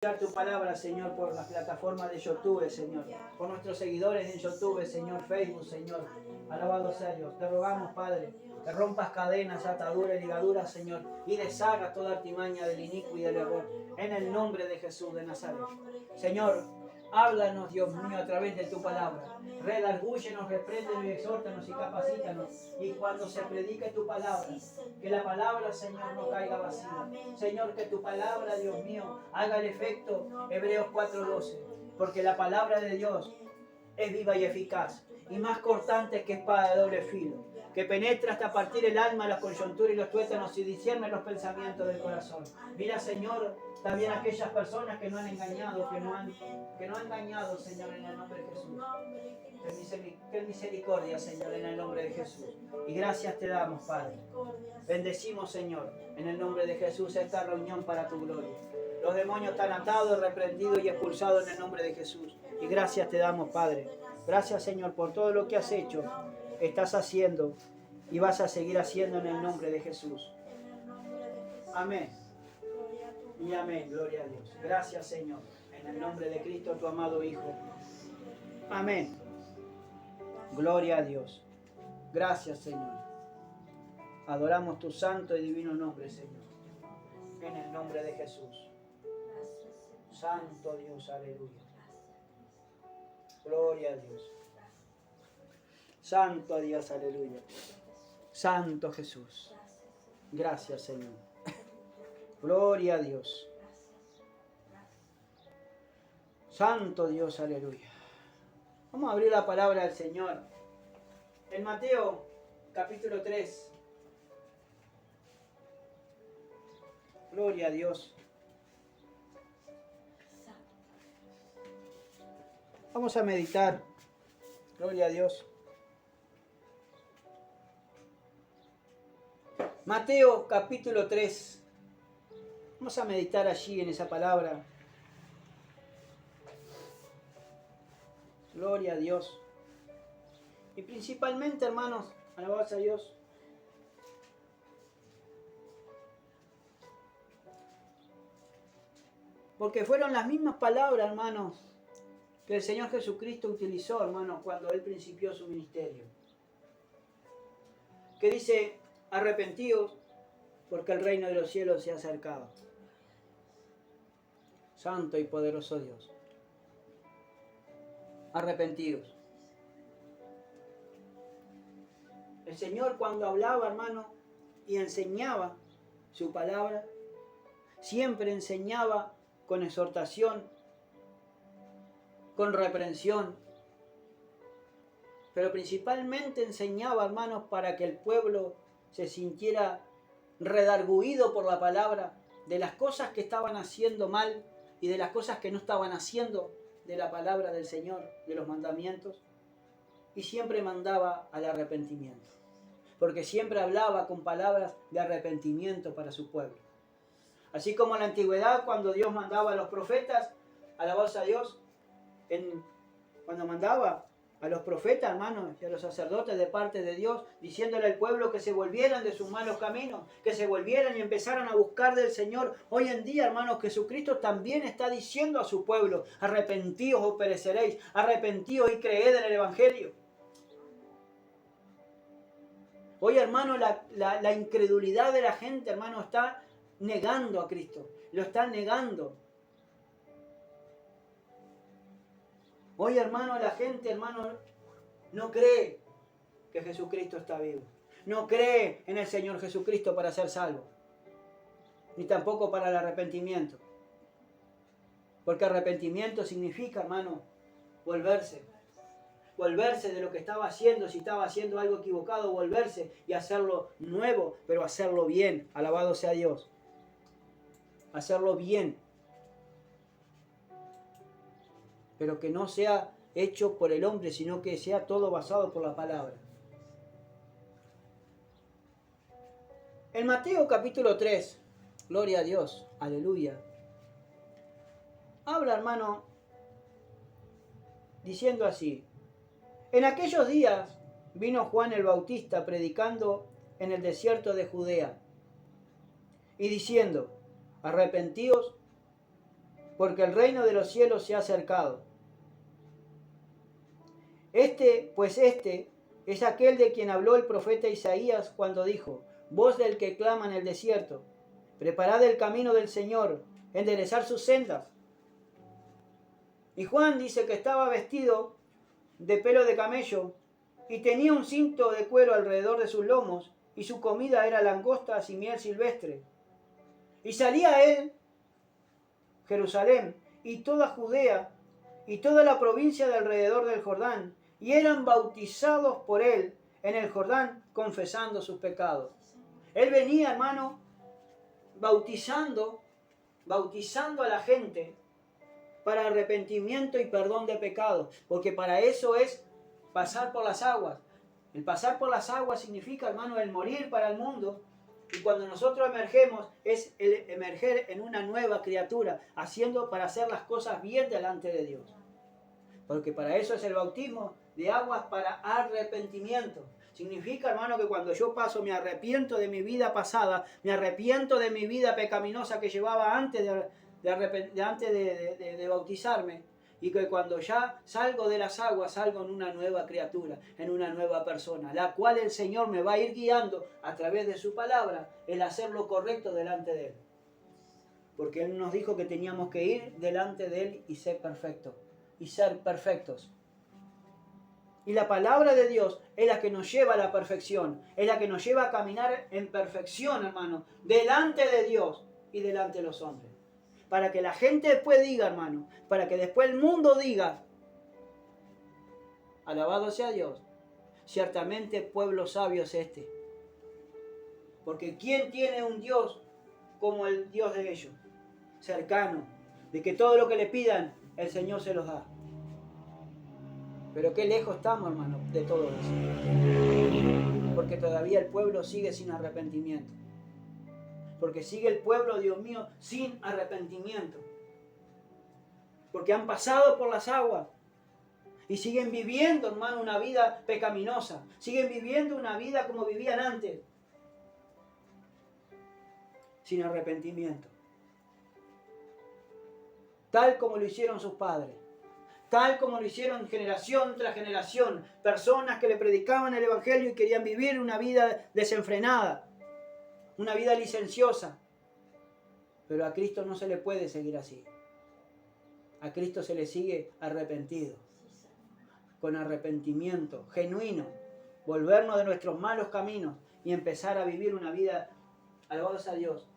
escuchar tu palabra, Señor, por las plataformas de YouTube, Señor. Por nuestros seguidores en YouTube, Señor, Facebook, Señor. Alabado sea Dios. Te rogamos, Padre, que rompas cadenas, ataduras y ligaduras, Señor, y deshaga toda artimaña del inicuo y del error. En el nombre de Jesús de Nazaret. Señor, háblanos, Dios mío, a través de tu palabra. Redargúyenos, repréndenos y exhórtanos y capacítanos. Y cuando se predique tu palabra, que la palabra, Señor, no caiga vacía. Señor, que tu palabra, Dios mío, haga el efecto. Hebreos 4:12. Porque la palabra de Dios es viva y eficaz, y más cortante que espada de doble filo, que penetra hasta partir el alma, las coyunturas y los tuétanos y discierne los pensamientos del corazón. Mira, Señor, también aquellas personas que no han engañado, que no han engañado, Señor, en el nombre de Jesús. Ten misericordia, Señor, en el nombre de Jesús. Y gracias te damos, Padre. Bendecimos, Señor, en el nombre de Jesús, esta reunión para tu gloria. Los demonios están atados, reprendidos y expulsados en el nombre de Jesús. Y gracias te damos, Padre. Gracias, Señor, por todo lo que has hecho, estás haciendo y vas a seguir haciendo en el nombre de Jesús. Amén. Y amén. Gloria a Dios. Gracias, Señor. En el nombre de Cristo, tu amado Hijo. Amén. Gloria a Dios. Gracias, Señor. Adoramos tu santo y divino nombre, Señor. En el nombre de Jesús. Santo Dios, aleluya. Gloria a Dios. Santo Dios, aleluya. Santo Jesús. Gracias, Señor. Gloria a Dios. Santo Dios, aleluya. Vamos a abrir la palabra del Señor. En Mateo, capítulo 3. Gloria a Dios. Vamos a meditar. Gloria a Dios. Mateo capítulo 3. Vamos a meditar allí en esa palabra. Gloria a Dios. Y principalmente, hermanos, alabados a Dios. Porque fueron las mismas palabras, hermanos, que el Señor Jesucristo utilizó, hermanos, cuando Él principió su ministerio. Que dice, arrepentíos, porque el reino de los cielos se ha acercado. Santo y poderoso Dios. Arrepentidos. El Señor cuando hablaba, hermano, y enseñaba su palabra, siempre enseñaba con exhortación, con reprensión, pero principalmente enseñaba, hermanos, para que el pueblo se sintiera redargüido por la palabra de las cosas que estaban haciendo mal y de las cosas que no estaban haciendo de la palabra del Señor, de los mandamientos, y siempre mandaba al arrepentimiento, porque siempre hablaba con palabras de arrepentimiento para su pueblo. Así como en la antigüedad, cuando Dios mandaba a los profetas, alabados a Dios, cuando mandaba a los profetas, hermanos, y a los sacerdotes de parte de Dios, diciéndole al pueblo que se volvieran de sus malos caminos, que se volvieran y empezaran a buscar del Señor. Hoy en día, hermanos, Jesucristo también está diciendo a su pueblo, arrepentíos o pereceréis, arrepentíos y creed en el Evangelio. Hoy, hermano, la incredulidad de la gente, hermano, está negando a Cristo, lo está negando. Hoy, hermano, la gente, hermano, no cree que Jesucristo está vivo. No cree en el Señor Jesucristo para ser salvo. Ni tampoco para el arrepentimiento. Porque arrepentimiento significa, hermano, volverse. Volverse de lo que estaba haciendo. Si estaba haciendo algo equivocado, volverse y hacerlo nuevo, pero hacerlo bien. Alabado sea Dios. Hacerlo bien. Pero que no sea hecho por el hombre, sino que sea todo basado por la palabra. En Mateo capítulo 3, gloria a Dios, aleluya. Habla, hermano, diciendo así: en aquellos días vino Juan el Bautista predicando en el desierto de Judea y diciendo, arrepentíos, porque el reino de los cielos se ha acercado. Este es aquel de quien habló el profeta Isaías cuando dijo: voz del que clama en el desierto, preparad el camino del Señor, enderezar sus sendas. Y Juan dice que estaba vestido de pelo de camello y tenía un cinto de cuero alrededor de sus lomos, y su comida era langostas y miel silvestre. Y salía él, Jerusalén, y toda Judea, y toda la provincia de alrededor del Jordán, y eran bautizados por él en el Jordán, confesando sus pecados. Él venía, hermano, bautizando a la gente para arrepentimiento y perdón de pecados, porque para eso es pasar por las aguas. El pasar por las aguas significa, hermano, el morir para el mundo. Y cuando nosotros emergemos, es el emerger en una nueva criatura, para hacer las cosas bien delante de Dios. Porque para eso es el bautismo de aguas, para arrepentimiento. Significa, hermano, que cuando yo paso, me arrepiento de mi vida pasada, me arrepiento de mi vida pecaminosa que llevaba antes de bautizarme, y que cuando ya salgo de las aguas, salgo en una nueva criatura, en una nueva persona, la cual el Señor me va a ir guiando a través de su palabra, el hacer lo correcto delante de Él. Porque Él nos dijo que teníamos que ir delante de Él y ser perfectos, y ser perfectos. Y la palabra de Dios es la que nos lleva a la perfección, es la que nos lleva a caminar en perfección, hermano, delante de Dios y delante de los hombres. Para que la gente después diga, hermano, para que después el mundo diga: alabado sea Dios, ciertamente pueblo sabio es este. Porque ¿quién tiene un Dios como el Dios de ellos? Cercano, de que todo lo que le pidan, el Señor se los da. Pero qué lejos estamos, hermano, de todo eso. Porque todavía el pueblo sigue sin arrepentimiento. Porque sigue el pueblo, Dios mío, sin arrepentimiento. Porque han pasado por las aguas y siguen viviendo, hermano, una vida pecaminosa. Siguen viviendo una vida como vivían antes, sin arrepentimiento. Tal como lo hicieron sus padres. Tal como lo hicieron generación tras generación. Personas que le predicaban el Evangelio y querían vivir una vida desenfrenada. Una vida licenciosa. Pero a Cristo no se le puede seguir así. A Cristo se le sigue arrepentido. Con arrepentimiento genuino. Volvernos de nuestros malos caminos y empezar a vivir una vida, alabados a Dios,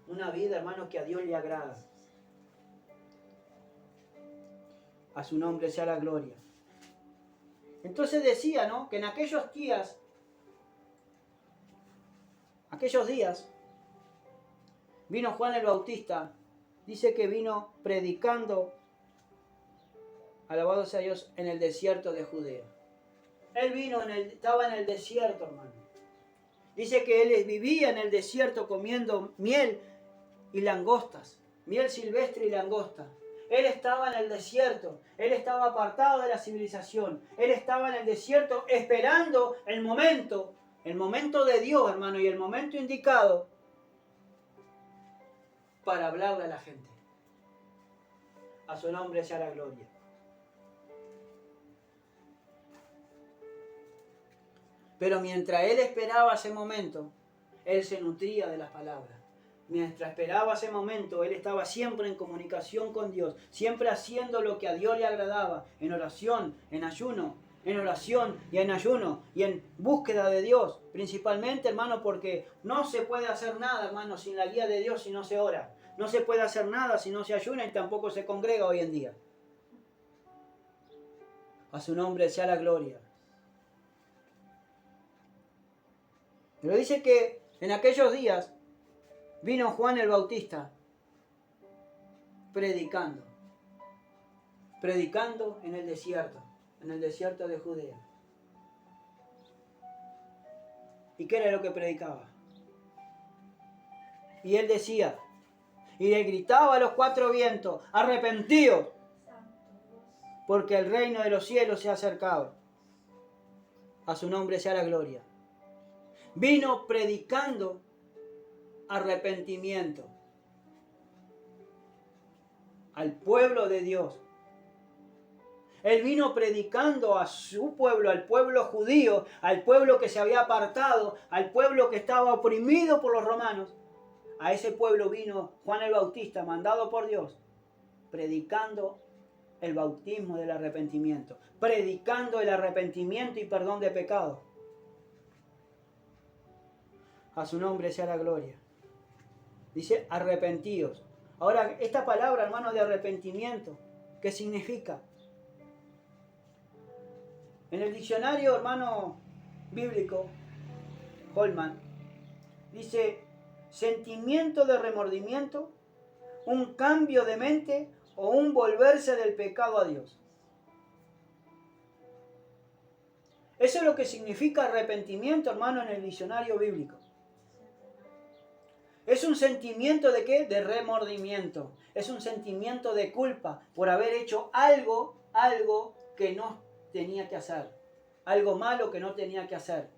una vida, hermano, que a Dios le agrada. A su nombre sea la gloria. Entonces decía, ¿no?, que en aquellos días, vino Juan el Bautista. Dice que vino predicando, alabado sea Dios, en el desierto de Judea. Él estaba en el desierto, hermano. Dice que él vivía en el desierto comiendo miel y langostas, miel silvestre y langosta. Él estaba en el desierto, él estaba apartado de la civilización, él estaba en el desierto esperando el momento de Dios, hermano, y el momento indicado para hablarle a la gente. A su nombre sea la gloria. Pero mientras él esperaba ese momento, él se nutría de las palabras. Mientras esperaba ese momento, él estaba siempre en comunicación con Dios, siempre haciendo lo que a Dios le agradaba, en oración, en ayuno, en oración y en ayuno, y en búsqueda de Dios, principalmente, hermano, porque no se puede hacer nada, hermano, sin la guía de Dios si no se ora. No se puede hacer nada si no se ayuna y tampoco se congrega hoy en día. A su nombre sea la gloria. Pero dice que en aquellos días vino Juan el Bautista predicando en el desierto de Judea. ¿Y qué era lo que predicaba? Y él decía, y le gritaba a los cuatro vientos: arrepentíos, porque el reino de los cielos se ha acercado. A su nombre sea la gloria. Vino predicando arrepentimiento. al pueblo de Dios. Él vino predicando a su pueblo, al pueblo judío, al pueblo que se había apartado, al pueblo que estaba oprimido por los romanos. A ese pueblo vino Juan el Bautista, mandado por Dios, predicando el bautismo del arrepentimiento, predicando el arrepentimiento y perdón de pecado. A su nombre sea la gloria. Dice arrepentíos. Ahora, esta palabra, hermano, de arrepentimiento, ¿qué significa? En el diccionario, hermano, bíblico, Holman, dice sentimiento de remordimiento, un cambio de mente o un volverse del pecado a Dios. Eso es lo que significa arrepentimiento, hermano, en el diccionario bíblico. Es un sentimiento de ¿qué? De remordimiento. Es un sentimiento de culpa por haber hecho algo que no tenía que hacer. Algo malo que no tenía que hacer.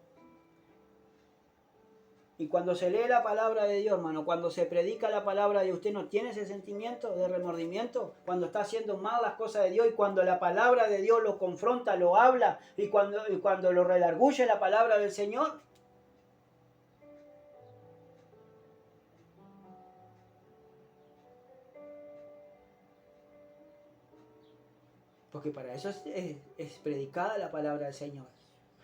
Y cuando se lee la palabra de Dios, hermano, cuando se predica la palabra de Dios, usted no tiene ese sentimiento de remordimiento cuando está haciendo mal las cosas de Dios y cuando la palabra de Dios lo confronta, lo habla y cuando lo redarguye la palabra del Señor. Porque para eso es predicada la palabra del Señor.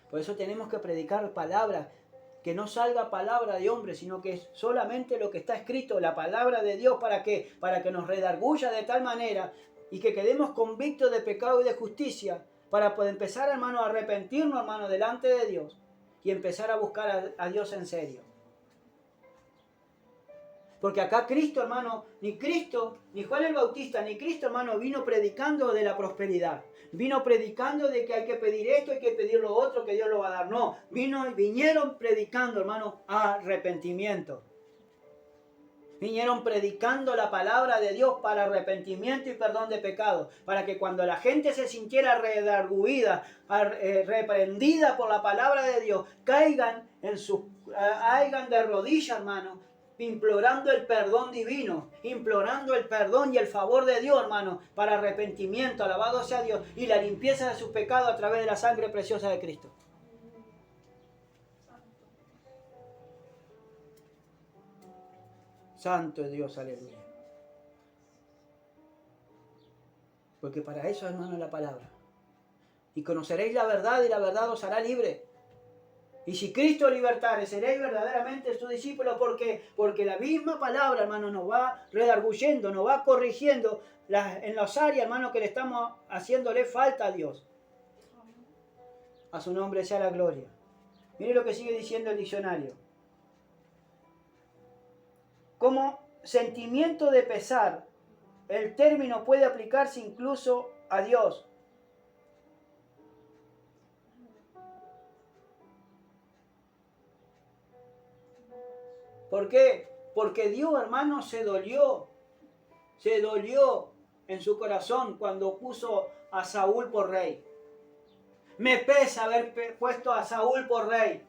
Por eso tenemos que predicar palabra, que no salga palabra de hombre, sino que es solamente lo que está escrito, la palabra de Dios. ¿Para qué? Para que nos redarguya de tal manera y que quedemos convictos de pecado y de justicia, para poder empezar, hermano, a arrepentirnos, hermano, delante de Dios y empezar a buscar a Dios en serio. Porque acá Cristo, hermano, ni Juan el Bautista, ni Cristo, hermano, vino predicando de la prosperidad. Vino predicando de que hay que pedir esto, hay que pedir lo otro, que Dios lo va a dar. No, vinieron predicando, hermano, arrepentimiento. Vinieron predicando la palabra de Dios para arrepentimiento y perdón de pecados. Para que cuando la gente se sintiera redarguida, reprendida por la palabra de Dios, caigan de rodillas, hermano, implorando el perdón divino, implorando el perdón y el favor de Dios, hermano, para arrepentimiento, alabado sea Dios, y la limpieza de sus pecados a través de la sangre preciosa de Cristo. Santo es Dios, aleluya. Porque para eso, hermano, es la palabra. Y conoceréis la verdad y la verdad os hará libre. Y si Cristo libertare, seréis verdaderamente sus discípulos, porque la misma palabra, hermano, nos va redarguyendo, nos va corrigiendo en las áreas, hermano, que le estamos haciéndole falta a Dios. A su nombre sea la gloria. Mire lo que sigue diciendo el diccionario. Como sentimiento de pesar, el término puede aplicarse incluso a Dios. ¿Por qué? Porque Dios, hermano, se dolió en su corazón cuando puso a Saúl por rey. Me pesa haber puesto a Saúl por rey.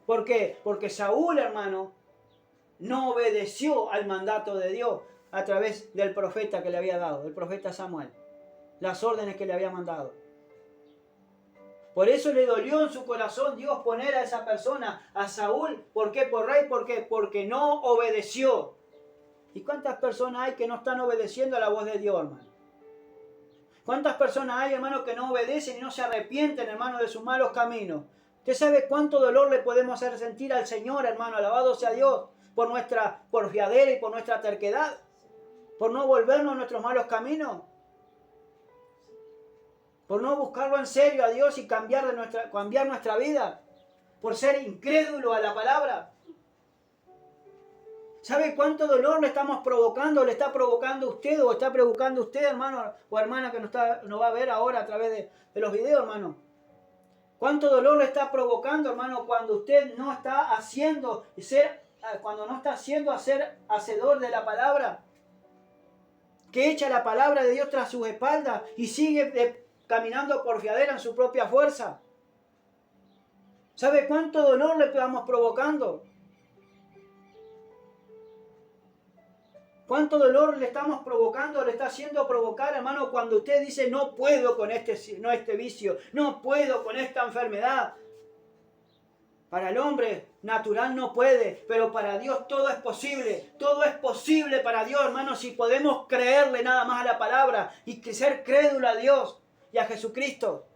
¿Por qué? Porque Saúl, hermano, no obedeció al mandato de Dios a través del profeta que le había dado, el profeta Samuel, las órdenes que le había mandado. Por eso le dolió en su corazón Dios poner a esa persona, a Saúl. ¿Por qué? Por rey. ¿Por qué? Porque no obedeció. ¿Y cuántas personas hay que no están obedeciendo a la voz de Dios, hermano? ¿Cuántas personas hay, hermano, que no obedecen y no se arrepienten, hermano, de sus malos caminos? ¿Usted sabe cuánto dolor le podemos hacer sentir al Señor, hermano? Alabado sea Dios por nuestra porfiadera y por nuestra terquedad. Por no volvernos a nuestros malos caminos. Por no buscarlo en serio a Dios y cambiar nuestra vida. Por ser incrédulo a la palabra. ¿Sabe cuánto dolor le estamos provocando? ¿Le está provocando usted o está provocando usted, hermano o hermana que nos va a ver ahora a través de los videos, hermano? ¿Cuánto dolor le está provocando, hermano, cuando usted no está haciendo ser hacedor de la palabra? Que echa la palabra de Dios tras sus espaldas y sigue caminando porfiadera en su propia fuerza. ¿Sabe cuánto dolor le estamos provocando? ¿Cuánto dolor le estamos provocando, le está haciendo provocar, hermano, cuando usted dice no puedo con este vicio, no puedo con esta enfermedad? Para el hombre natural no puede, pero para Dios todo es posible. Todo es posible para Dios, hermano, si podemos creerle nada más a la palabra y ser crédulo a Dios y a Jesucristo.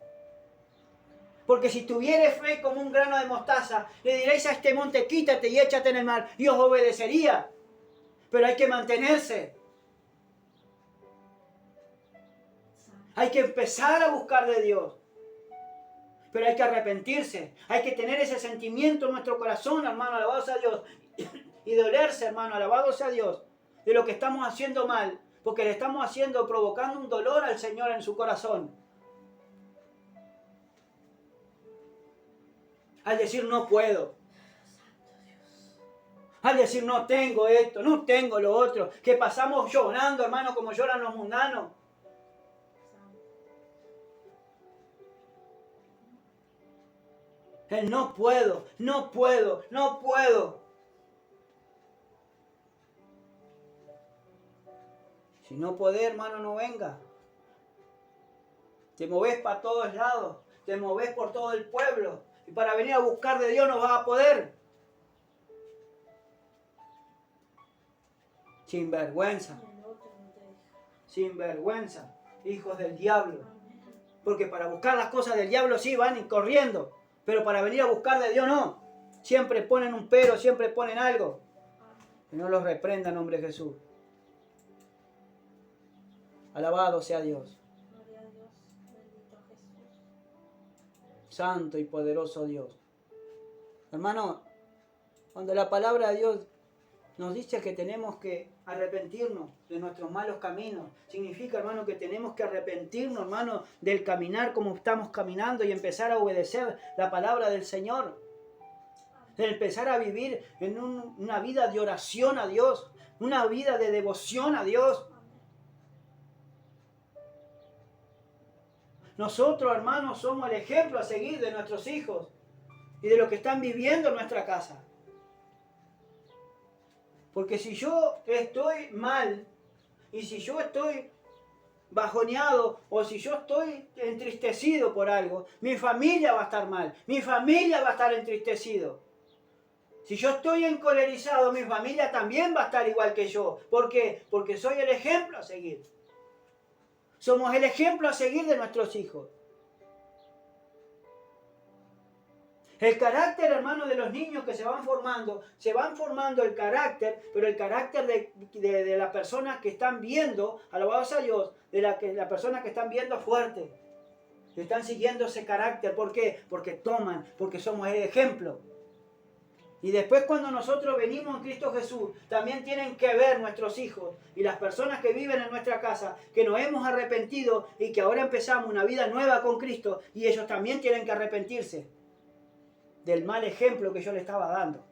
Porque si tuviere fe como un grano de mostaza, le diréis a este monte, quítate y échate en el mar, y os obedecería. Pero hay que mantenerse. Hay que empezar a buscar de Dios. Pero hay que arrepentirse. Hay que tener ese sentimiento en nuestro corazón, hermano, alabado sea Dios. Y dolerse, hermano, alabado sea Dios, de lo que estamos haciendo mal. Porque le estamos haciendo, provocando un dolor al Señor en su corazón. Al decir no puedo. Al decir no tengo esto, no tengo lo otro. Que pasamos llorando, hermano, como lloran los mundanos. El no puedo, no puedo, no puedo. Si no podés, hermano, no venga. Te movés para todos lados. Te movés por todo el pueblo. Y para venir a buscar de Dios no vas a poder. Sin vergüenza. Sin vergüenza. Hijos del diablo. Porque para buscar las cosas del diablo sí van corriendo. Pero para venir a buscar de Dios no. Siempre ponen un pero, siempre ponen algo. Que no los reprenda en nombre de Jesús. Alabado sea Dios. Gloria a Dios, bendito Jesús. Santo y poderoso Dios. Hermano, cuando la palabra de Dios nos dice que tenemos que arrepentirnos de nuestros malos caminos, significa, hermano, que tenemos que arrepentirnos, hermano, del caminar como estamos caminando y empezar a obedecer la palabra del Señor. De empezar a vivir en una vida de oración a Dios, una vida de devoción a Dios. Nosotros, hermanos, somos el ejemplo a seguir de nuestros hijos y de lo que están viviendo en nuestra casa. Porque si yo estoy mal y si yo estoy bajoneado o si yo estoy entristecido por algo, mi familia va a estar mal, mi familia va a estar entristecido. Si yo estoy encolerizado, mi familia también va a estar igual que yo. ¿Por qué? Porque soy el ejemplo a seguir. Somos el ejemplo a seguir de nuestros hijos. El carácter, hermano, de los niños que se van formando el carácter, pero el carácter de las personas que están viendo, alabados a Dios, de las personas que están viendo fuerte, que están siguiendo ese carácter. ¿Por qué? Porque porque somos el ejemplo. Y después cuando nosotros venimos en Cristo Jesús, también tienen que ver nuestros hijos y las personas que viven en nuestra casa, que nos hemos arrepentido y que ahora empezamos una vida nueva con Cristo, y ellos también tienen que arrepentirse del mal ejemplo que yo le estaba dando.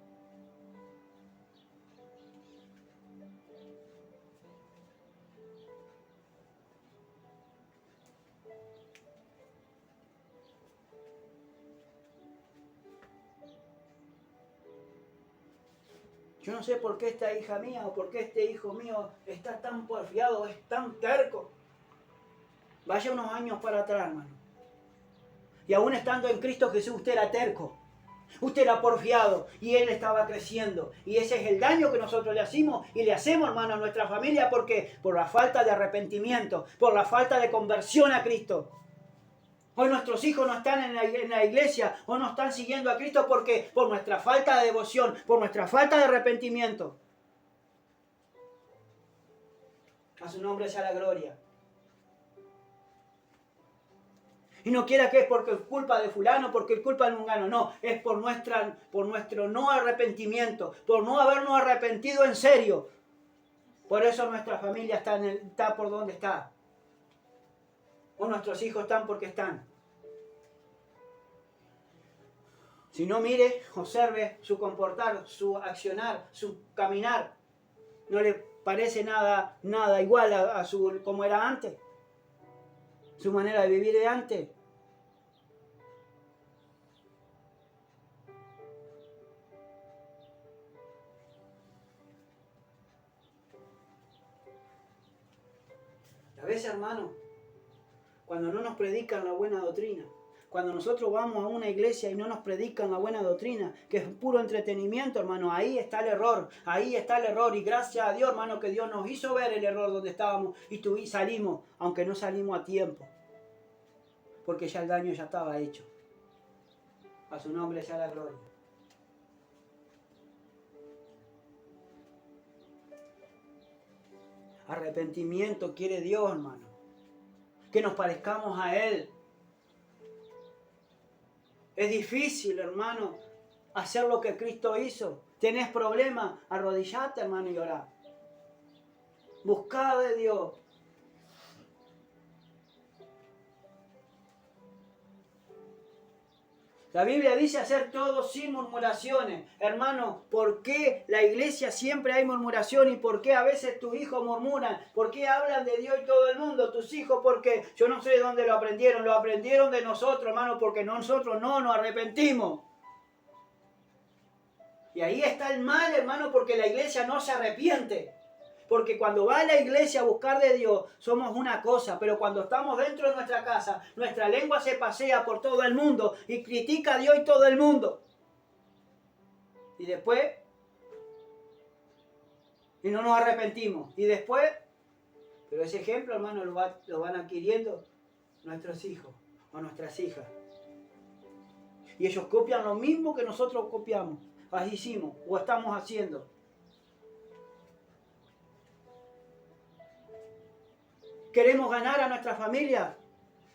Yo no sé por qué esta hija mía o por qué este hijo mío está tan porfiado, es tan terco. Vaya unos años para atrás, hermano. Y aún estando en Cristo Jesús, usted era terco. Usted era porfiado y él estaba creciendo. Y ese es el daño que nosotros le hacemos y le hacemos, hermano, a nuestra familia. ¿Por qué? Por la falta de arrepentimiento, por la falta de conversión a Cristo. Hoy nuestros hijos no están en la iglesia o no están siguiendo a Cristo porque por nuestra falta de devoción, por nuestra falta de arrepentimiento. A su nombre sea la gloria. Y no quiera que es porque es culpa de fulano, porque es culpa de mungano. No, es por nuestro no arrepentimiento, por no habernos arrepentido en serio. Por eso nuestra familia está por donde está. O nuestros hijos están porque están. Si no, mire, observe su comportar, su accionar, su caminar. No le parece nada igual a como era antes. Su manera de vivir de antes. A veces, hermano, cuando no nos predican la buena doctrina, cuando nosotros vamos a una iglesia y no nos predican la buena doctrina, que es puro entretenimiento, hermano, ahí está el error, ahí está el error. Y gracias a Dios, hermano, que Dios nos hizo ver el error donde estábamos y salimos, aunque no salimos a tiempo, porque ya el daño ya estaba hecho. A su nombre sea la gloria. Arrepentimiento quiere Dios, hermano. Que nos parezcamos a Él. Es difícil, hermano, hacer lo que Cristo hizo. ¿Tenés problemas? Arrodillate, hermano, y orá. Buscá de Dios. La Biblia dice hacer todo sin murmuraciones. Hermano, ¿por qué la iglesia siempre hay murmuración? ¿Y por qué a veces tus hijos murmuran? ¿Por qué hablan de Dios y todo el mundo? Tus hijos, porque yo no sé de dónde lo aprendieron de nosotros, hermano, porque nosotros no nos arrepentimos. Y ahí está el mal, hermano, porque la iglesia no se arrepiente. Porque cuando va a la iglesia a buscar de Dios, somos una cosa. Pero cuando estamos dentro de nuestra casa, nuestra lengua se pasea por todo el mundo y critica a Dios y todo el mundo. Y después, y no nos arrepentimos. Y después, pero ese ejemplo, hermano, lo van adquiriendo nuestros hijos o nuestras hijas. Y ellos copian lo mismo que nosotros copiamos, hicimos o estamos haciendo. Queremos ganar a nuestra familia,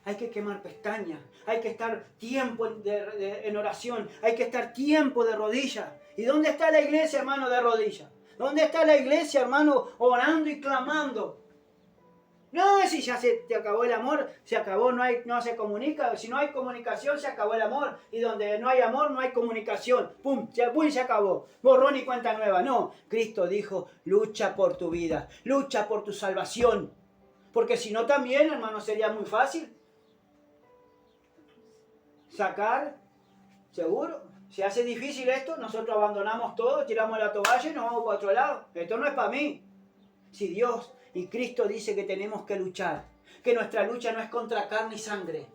hay que quemar pestañas, hay que estar tiempo en oración, hay que estar tiempo de rodillas. ¿Y dónde está la iglesia, hermano, de rodillas? ¿Dónde está la iglesia, hermano, orando y clamando? No, si ya se te acabó el amor, se acabó, no se comunica. Si no hay comunicación, se acabó el amor. Y donde no hay amor, no hay comunicación. ¡Pum! Se acabó. Borrón y cuenta nueva. No, Cristo dijo, lucha por tu vida, lucha por tu salvación. Porque si no también, hermano, sería muy fácil sacar, seguro. Si hace difícil esto, nosotros abandonamos todo, tiramos la toalla y nos vamos para otro lado. Esto no es para mí. Si Dios y Cristo dice que tenemos que luchar, que nuestra lucha no es contra carne y sangre,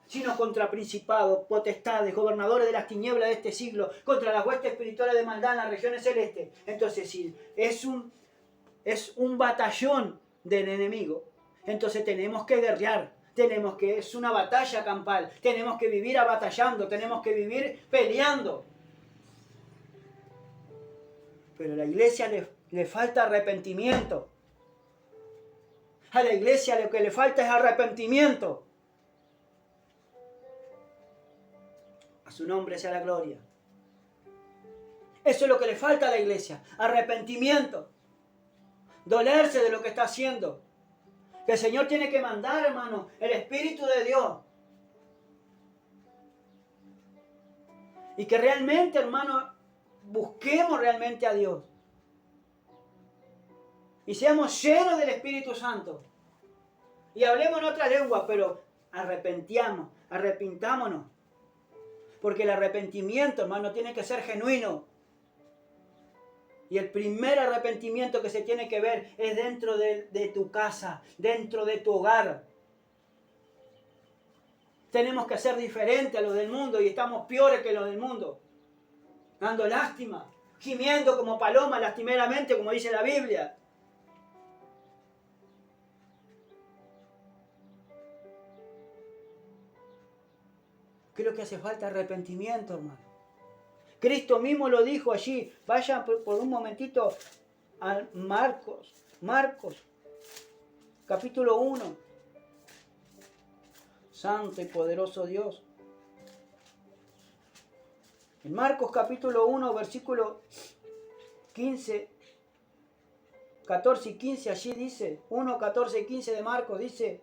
sino contra principados, potestades, gobernadores de las tinieblas de este siglo, contra las huestes espirituales de maldad en las regiones celestes. Entonces, si es un batallón del enemigo, entonces tenemos que guerrear, es una batalla campal, tenemos que vivir batallando, tenemos que vivir peleando. Pero a la iglesia le falta arrepentimiento. A la iglesia lo que le falta es arrepentimiento. A su nombre sea la gloria. Eso es lo que le falta a la iglesia, arrepentimiento. Dolerse de lo que está haciendo. Que el Señor tiene que mandar, hermano, el Espíritu de Dios. Y que realmente, hermano, busquemos realmente a Dios. Y seamos llenos del Espíritu Santo. Y hablemos en otra lengua, pero arrepintámonos. Porque el arrepentimiento, hermano, tiene que ser genuino. Y el primer arrepentimiento que se tiene que ver es dentro de tu casa, dentro de tu hogar. Tenemos que ser diferentes a los del mundo y estamos peores que los del mundo. Dando lástima, gimiendo como paloma lastimeramente, como dice la Biblia. Creo que hace falta arrepentimiento, hermano. Cristo mismo lo dijo allí. Vayan por un momentito a Marcos, capítulo 1. Santo y poderoso Dios. En Marcos capítulo 1, versículo 15, 14 y 15, allí dice, 1, 14 y 15 de Marcos, dice,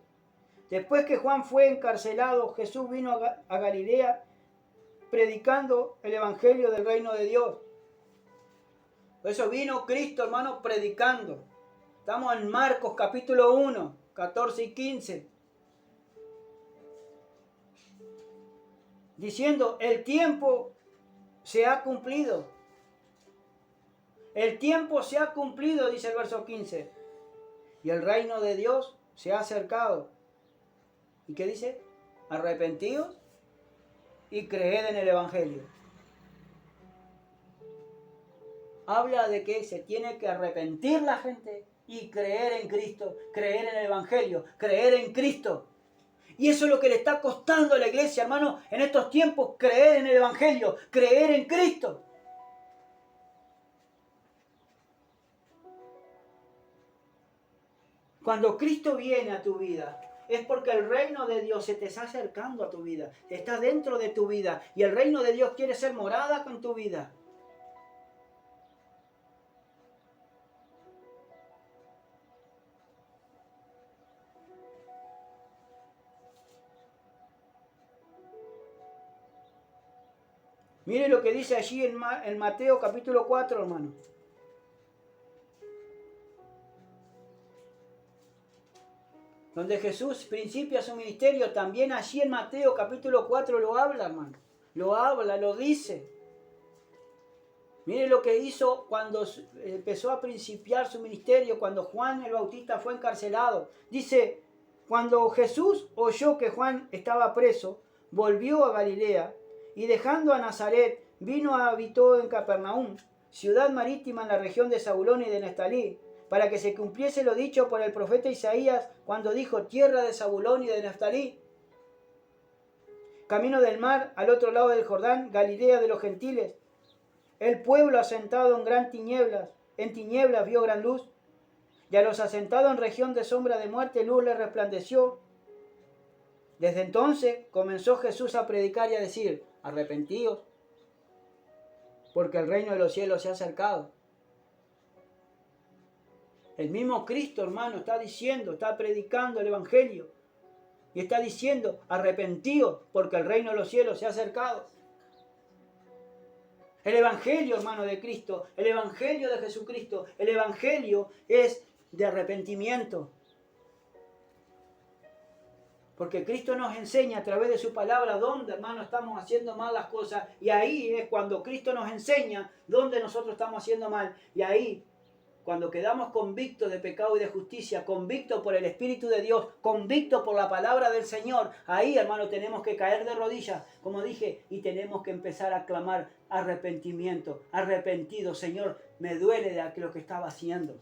después que Juan fue encarcelado, Jesús vino a Galilea predicando el evangelio del reino de Dios. Por eso vino Cristo, hermano, predicando. Estamos en Marcos capítulo 1, 14 y 15. Diciendo, el tiempo se ha cumplido. El tiempo se ha cumplido, dice el verso 15. Y el reino de Dios se ha acercado. ¿Y qué dice? Arrepentíos y creed en el Evangelio. Habla de que se tiene que arrepentir la gente y creer en Cristo, creer en el Evangelio, creer en Cristo. Y eso es lo que le está costando a la iglesia, hermano, en estos tiempos, creer en el Evangelio, creer en Cristo. Cuando Cristo viene a tu vida, es porque el reino de Dios se te está acercando a tu vida, está dentro de tu vida y el reino de Dios quiere ser morada con tu vida. Mire lo que dice allí en Mateo capítulo 4, hermano. Donde Jesús principia su ministerio, también allí en Mateo capítulo 4 lo habla, hermano. Lo habla, lo dice. Mire lo que hizo cuando empezó a principiar su ministerio, cuando Juan el Bautista fue encarcelado. Dice, cuando Jesús oyó que Juan estaba preso, volvió a Galilea y dejando a Nazaret, habitó en Capernaum, ciudad marítima en la región de Zabulón y de Neftalí, para que se cumpliese lo dicho por el profeta Isaías cuando dijo, tierra de Zabulón y de Neftalí, camino del mar, al otro lado del Jordán, Galilea de los gentiles. El pueblo asentado en tinieblas vio gran luz, y a los asentados en región de sombra de muerte luz les resplandeció. Desde entonces comenzó Jesús a predicar y a decir, arrepentíos, porque el reino de los cielos se ha acercado. El mismo Cristo, hermano, está diciendo, está predicando el Evangelio. Y está diciendo, arrepentíos, porque el reino de los cielos se ha acercado. El Evangelio, hermano, de Cristo, el Evangelio de Jesucristo, el Evangelio es de arrepentimiento. Porque Cristo nos enseña a través de su palabra dónde, hermano, estamos haciendo mal las cosas. Y ahí es cuando Cristo nos enseña dónde nosotros estamos haciendo mal. Y ahí, cuando quedamos convictos de pecado y de justicia, convictos por el Espíritu de Dios, convictos por la palabra del Señor, ahí, hermano, tenemos que caer de rodillas, como dije, y tenemos que empezar a clamar arrepentimiento, arrepentido. Señor, me duele de lo que estaba haciendo.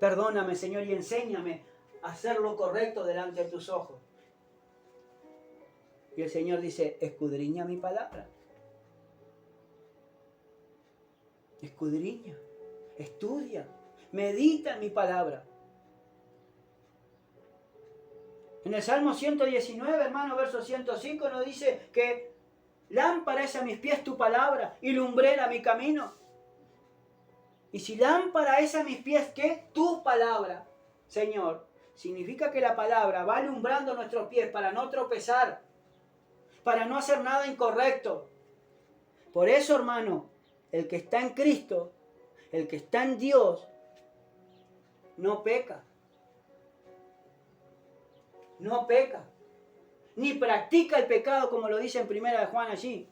Perdóname, Señor, y enséñame a hacer lo correcto delante de tus ojos. Y el Señor dice, escudriña mi palabra. Escudriña. Estudia, medita en mi palabra. En el Salmo 119, hermano, verso 105, nos dice que lámpara es a mis pies tu palabra y lumbrera mi camino. Y si lámpara es a mis pies, ¿qué? Tu palabra, Señor. Significa que la palabra va alumbrando nuestros pies para no tropezar, para no hacer nada incorrecto. Por eso, hermano, el que está en Cristo, el que está en Dios, no peca. No peca. Ni practica el pecado como lo dice en 1 de Juan allí.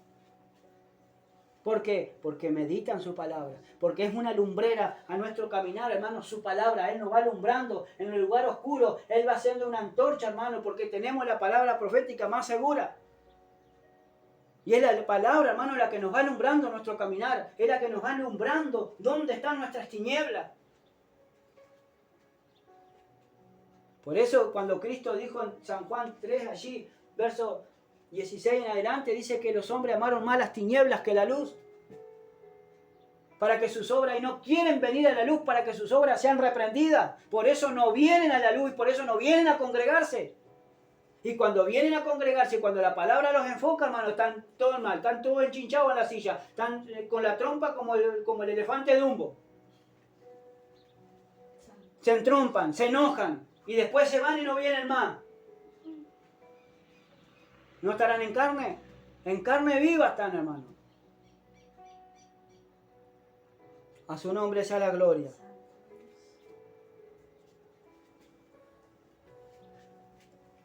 ¿Por qué? Porque medita en su palabra. Porque es una lumbrera a nuestro caminar, hermano. Su palabra, Él nos va alumbrando en el lugar oscuro. Él va haciendo una antorcha, hermano, porque tenemos la palabra profética más segura. Y es la palabra, hermano, la que nos va alumbrando nuestro caminar. Es la que nos va alumbrando dónde están nuestras tinieblas. Por eso cuando Cristo dijo en San Juan 3, allí, verso 16 en adelante, dice que los hombres amaron más las tinieblas que la luz. Para que sus obras, y no quieren venir a la luz para que sus obras sean reprendidas. Por eso no vienen a la luz y por eso no vienen a congregarse. Y cuando vienen a congregarse, cuando la palabra los enfoca, hermano, están todos mal, están todos enchinchados en la silla, están con la trompa como el elefante Dumbo. Se entrompan, se enojan y después se van y no vienen más. ¿No estarán en carne? En carne viva están, hermano. A su nombre sea la gloria.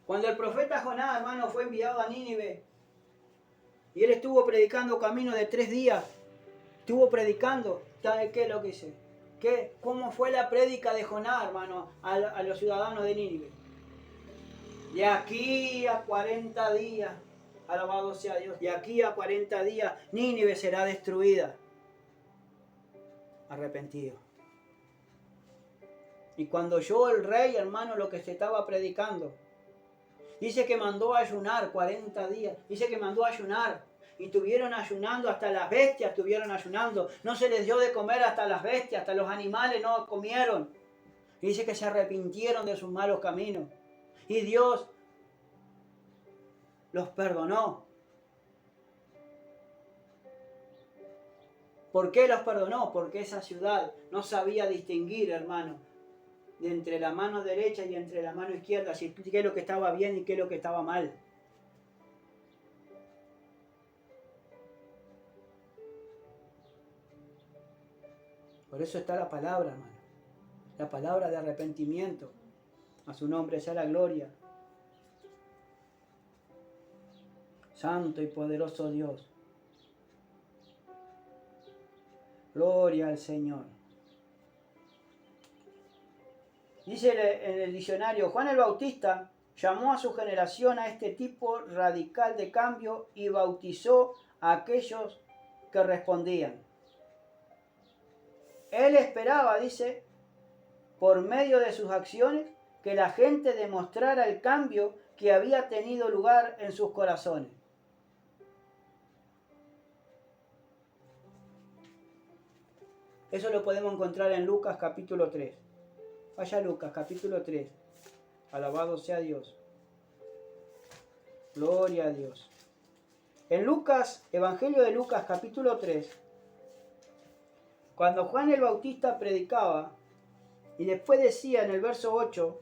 Cuando el profeta Jonás, hermano, fue enviado a Nínive y él estuvo predicando camino de 3 días, estuvo predicando, ¿sabe qué es lo que dice? ¿Cómo fue la prédica de Jonás, hermano, a los ciudadanos de Nínive? De aquí a 40 días, alabado sea Dios, de aquí a 40 días, Nínive será destruida. Arrepentido. Y cuando oyó el rey, hermano, lo que se estaba predicando, dice que mandó a ayunar 40 días, dice que mandó a ayunar. Y estuvieron ayunando, hasta las bestias estuvieron ayunando. No se les dio de comer hasta las bestias, hasta los animales no comieron. Y dice que se arrepintieron de sus malos caminos. Y Dios los perdonó. ¿Por qué los perdonó? Porque esa ciudad no sabía distinguir, hermano, de entre la mano derecha y entre la mano izquierda, si qué es lo que estaba bien y qué es lo que estaba mal. Por eso está la palabra, hermano. La palabra de arrepentimiento. A su nombre sea la gloria. Santo y poderoso Dios. Gloria al Señor. Dice en el diccionario, Juan el Bautista llamó a su generación a este tipo radical de cambio y bautizó a aquellos que respondían. Él esperaba, dice, por medio de sus acciones, que la gente demostrara el cambio que había tenido lugar en sus corazones. Eso lo podemos encontrar en Lucas capítulo 3. Vaya Lucas capítulo 3. Alabado sea Dios. Gloria a Dios. En Lucas, Evangelio de Lucas capítulo 3, cuando Juan el Bautista predicaba, y después decía en el verso 8,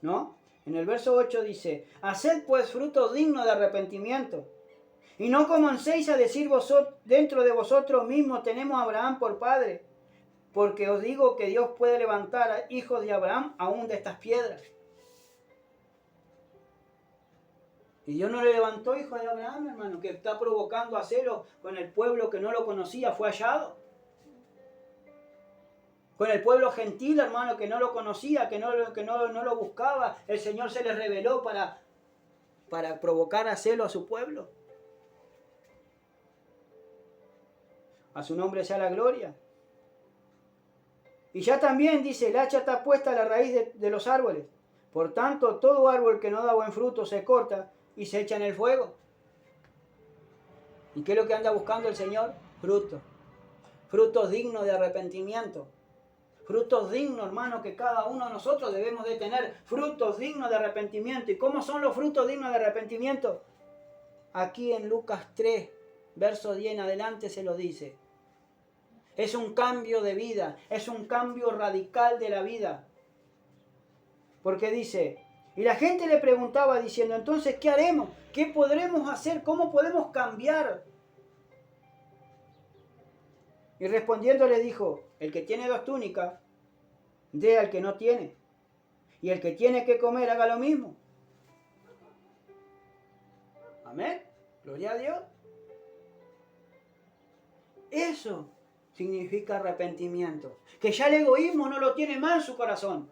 ¿no? En el verso 8 dice, haced pues fruto digno de arrepentimiento, y no comencéis a decir dentro de vosotros mismos, tenemos a Abraham por padre, porque os digo que Dios puede levantar a hijos de Abraham aún de estas piedras. Y Dios no le levantó hijos de Abraham, hermano, que está provocando a celo con el pueblo que no lo conocía, fue hallado. Con el pueblo gentil, hermano, que no lo conocía, que no lo buscaba, el Señor se le reveló para provocar a celo a su pueblo. A su nombre sea la gloria. Y ya también dice, el hacha está puesta a la raíz de los árboles. Por tanto, todo árbol que no da buen fruto se corta y se echa en el fuego. ¿Y qué es lo que anda buscando el Señor? Frutos. Frutos dignos de arrepentimiento. Frutos dignos, hermano, que cada uno de nosotros debemos de tener. Frutos dignos de arrepentimiento. ¿Y cómo son los frutos dignos de arrepentimiento? Aquí en Lucas 3, verso 10 en adelante se lo dice. Es un cambio de vida. Es un cambio radical de la vida. Porque dice, y la gente le preguntaba diciendo, entonces, ¿qué haremos? ¿Qué podremos hacer? ¿Cómo podemos cambiar? Y respondiendo le dijo, el que tiene 2 túnicas, dé al que no tiene. Y el que tiene que comer, haga lo mismo. Amén. Gloria a Dios. Eso significa arrepentimiento. Que ya el egoísmo no lo tiene más en su corazón.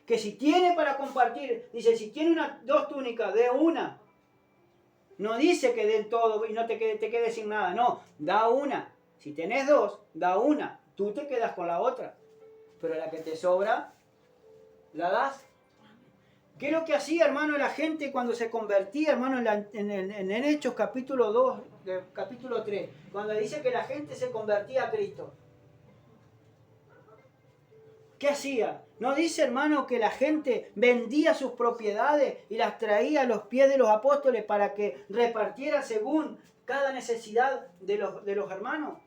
Que si tiene para compartir, dice, si tiene 2 túnicas, dé una. No dice que den todo y no te quedes sin nada. No, da una. Si tenés 2, da una. Tú te quedas con la otra. Pero la que te sobra, la das. ¿Qué es lo que hacía, hermano, la gente cuando se convertía, hermano, en Hechos capítulo 2, capítulo 3? Cuando dice que la gente se convertía a Cristo. ¿Qué hacía? ¿No dice, hermano, que la gente vendía sus propiedades y las traía a los pies de los apóstoles para que repartiera según cada necesidad de los hermanos?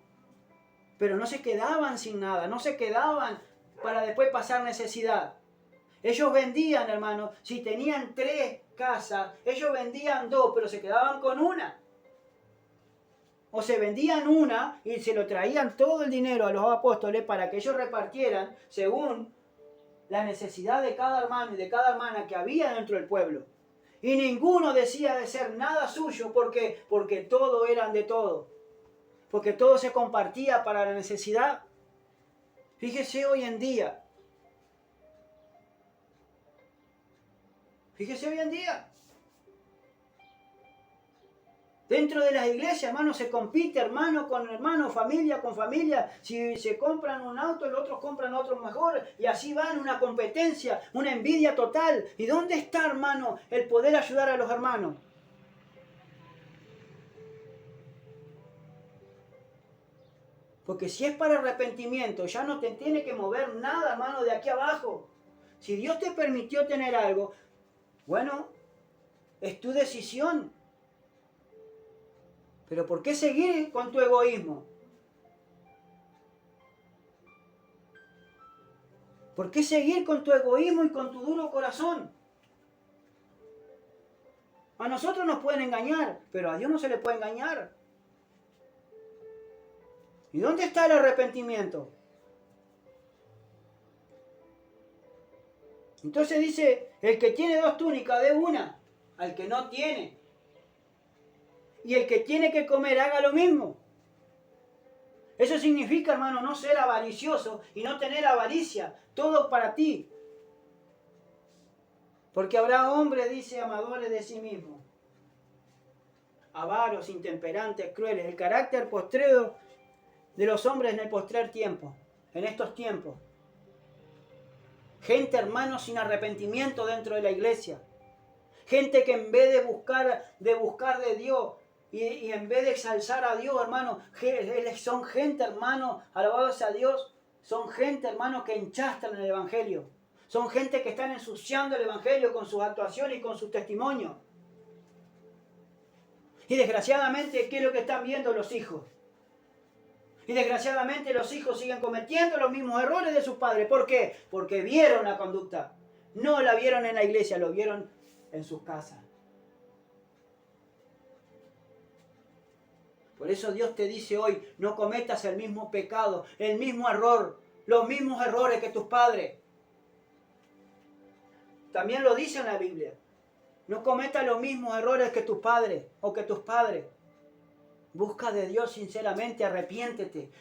Pero no se quedaban sin nada, no se quedaban para después pasar necesidad. Ellos vendían, hermano, si tenían 3 casas, ellos vendían 2, pero se quedaban con una. O se vendían una y se lo traían todo el dinero a los apóstoles para que ellos repartieran según la necesidad de cada hermano y de cada hermana que había dentro del pueblo. Y ninguno decía de ser nada suyo porque todo eran de todo. porque todo se compartía para la necesidad. Fíjese hoy en día. Fíjese hoy en día. Dentro de las iglesias, hermano, se compite hermano con hermano, familia con familia. Si se compran un auto, los otros compran otro mejor. Y así van, una competencia, una envidia total. ¿Y dónde está, hermano, el poder ayudar a los hermanos? Porque si es para arrepentimiento, ya no te tiene que mover nada, hermano, de aquí abajo. Si Dios te permitió tener algo, bueno, es tu decisión. Pero ¿por qué seguir con tu egoísmo? ¿Por qué seguir con tu egoísmo y con tu duro corazón? A nosotros nos pueden engañar, pero a Dios no se le puede engañar. ¿Y dónde está el arrepentimiento? Entonces dice, el que tiene 2 túnicas, dé una al que no tiene. Y el que tiene que comer, haga lo mismo. Eso significa, hermano, no ser avaricioso y no tener avaricia. Todo para ti. Porque habrá hombres, dice, amadores de sí mismos. Avaros, intemperantes, crueles. El carácter postrero de los hombres en el postrer tiempo. En estos tiempos. Gente, hermano, sin arrepentimiento dentro de la iglesia. Gente que en vez de buscar de Dios y en vez de exalzar a Dios, hermano, son gente, hermano, alabado sea Dios, son gente, hermano, que enchastran el Evangelio. Son gente que están ensuciando el Evangelio con sus actuaciones y con sus testimonios. Y desgraciadamente, ¿qué es lo que están viendo los hijos? Y desgraciadamente los hijos siguen cometiendo los mismos errores de sus padres. ¿Por qué? Porque vieron la conducta. No la vieron en la iglesia, lo vieron en sus casas. Por eso Dios te dice hoy, no cometas el mismo pecado, el mismo error, los mismos errores que tus padres. También lo dice en la Biblia. No cometas los mismos errores que tus padres o que tus padres. Busca de Dios sinceramente, arrepiéntete,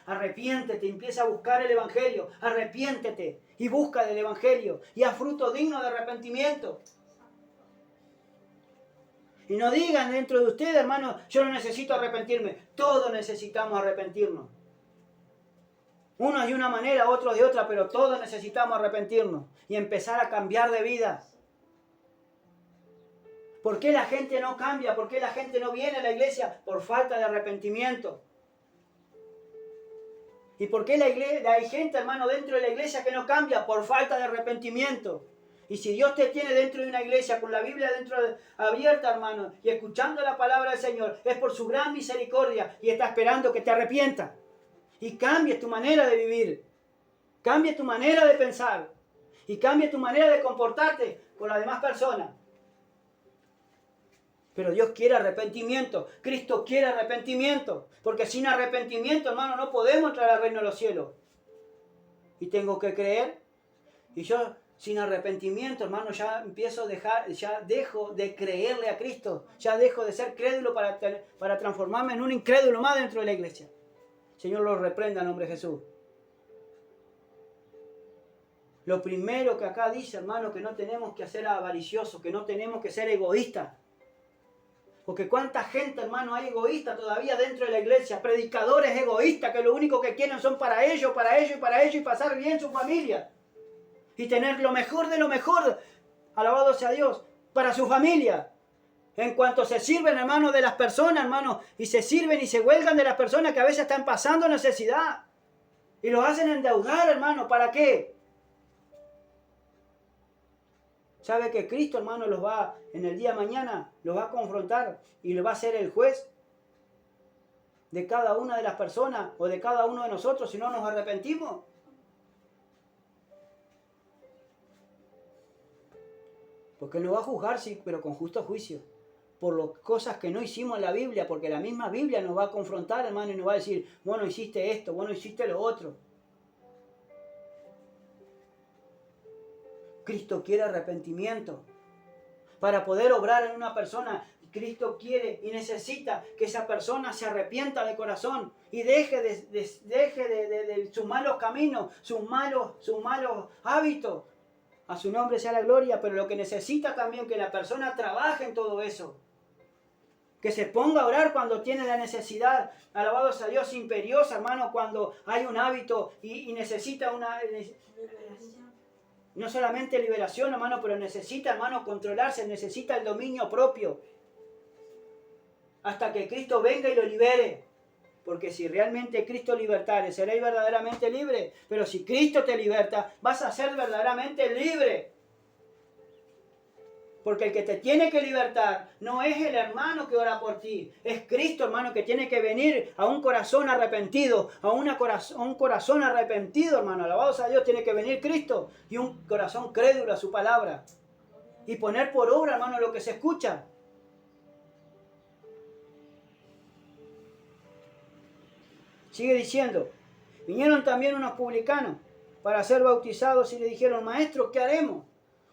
empieza a buscar el Evangelio, arrepiéntete y busca del Evangelio y haz fruto digno de arrepentimiento. Y no digan dentro de ustedes, hermano, yo no necesito arrepentirme. Todos necesitamos arrepentirnos. Unos de una manera, otros de otra, pero todos necesitamos arrepentirnos y empezar a cambiar de vida. ¿Por qué la gente no cambia? ¿Por qué la gente no viene a la iglesia? Por falta de arrepentimiento. ¿Y por qué hay gente, hermano, dentro de la iglesia que no cambia? Por falta de arrepentimiento. Y si Dios te tiene dentro de una iglesia con la Biblia abierta, hermano, y escuchando la palabra del Señor, es por su gran misericordia y está esperando que te arrepientas y cambies tu manera de vivir, cambie tu manera de pensar y cambie tu manera de comportarte con las demás personas. Pero Dios quiere arrepentimiento, Cristo quiere arrepentimiento, porque sin arrepentimiento, hermano, no podemos entrar al reino de los cielos. Y tengo que creer, y yo sin arrepentimiento, hermano, ya dejo de creerle a Cristo, ya dejo de ser crédulo para transformarme en un incrédulo más dentro de la iglesia. Señor, lo reprenda en nombre de Jesús. Lo primero que acá dice, hermano, que no tenemos que ser avariciosos, que no tenemos que ser egoístas. Porque cuánta gente, hermano, hay egoísta todavía dentro de la iglesia, predicadores egoístas que lo único que quieren son para ellos y pasar bien su familia. Y tener lo mejor de lo mejor, alabado sea Dios, para su familia. En cuanto se sirven, hermano, de las personas, hermano, y se sirven y se huelgan de las personas que a veces están pasando necesidad. Y los hacen endeudar, hermano, ¿para qué? ¿Sabe que Cristo, hermano, en el día de mañana, los va a confrontar y los va a ser el juez de cada una de las personas o de cada uno de nosotros si no nos arrepentimos? Porque nos va a juzgar, sí, pero con justo juicio. Por las cosas que no hicimos en la Biblia, porque la misma Biblia nos va a confrontar, hermano, y nos va a decir, bueno, hiciste esto, bueno, hiciste lo otro. Cristo quiere arrepentimiento para poder obrar en una persona. Cristo quiere y necesita que esa persona se arrepienta de corazón y deje de sus malos caminos, sus malos hábitos. A su nombre sea la gloria, pero lo que necesita también que la persona trabaje en todo eso. Que se ponga a orar cuando tiene la necesidad. Alabado sea Dios, imperiosa, hermano, cuando hay un hábito y necesita no solamente liberación, hermano, pero necesita, hermano, controlarse, necesita el dominio propio. Hasta que Cristo venga y lo libere. Porque si realmente Cristo libertare, seréis verdaderamente libre. Pero si Cristo te liberta, vas a ser verdaderamente libre. Porque el que te tiene que libertar no es el hermano que ora por ti. Es Cristo, hermano, que tiene que venir a un corazón arrepentido. A un corazón arrepentido, hermano. Alabado sea Dios, tiene que venir Cristo. Y un corazón crédulo a su palabra. Y poner por obra, hermano, lo que se escucha. Sigue diciendo, vinieron también unos publicanos para ser bautizados y le dijeron, maestro, ¿qué haremos?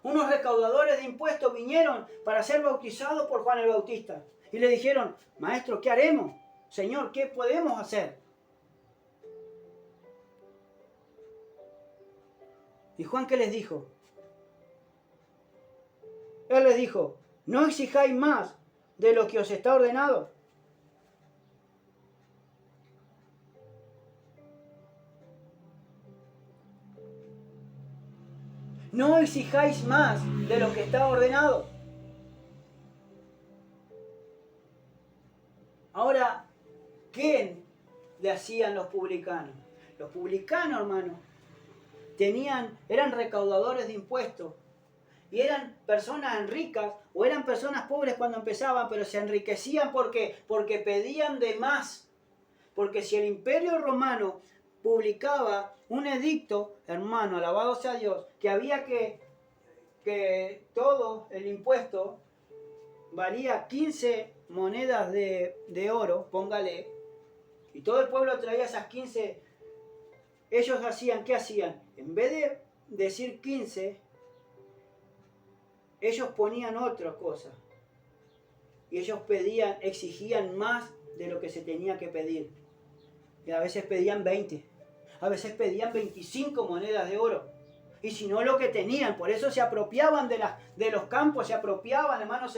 Unos recaudadores de impuestos vinieron para ser bautizados por Juan el Bautista. Y le dijeron, maestro, ¿qué haremos? Señor, ¿qué podemos hacer? ¿Y Juan qué les dijo? Él les dijo, no exijáis más de lo que os está ordenado. No exijáis más de lo que está ordenado. Ahora, ¿qué le hacían los publicanos? Los publicanos, hermano, eran recaudadores de impuestos. Y eran personas ricas o eran personas pobres cuando empezaban, pero se enriquecían porque pedían de más. Porque si el Imperio Romano publicaba un edicto, hermano, alabado sea Dios, que había que todo el impuesto valía 15 monedas de oro, póngale, y todo el pueblo traía esas 15, ellos hacían, ¿qué hacían? En vez de decir 15, ellos ponían otra cosa, y ellos exigían más de lo que se tenía que pedir, y a veces pedían 20, a veces pedían 25 monedas de oro. Y si no lo que tenían, por eso se apropiaban de los campos, se apropiaban, hermanos,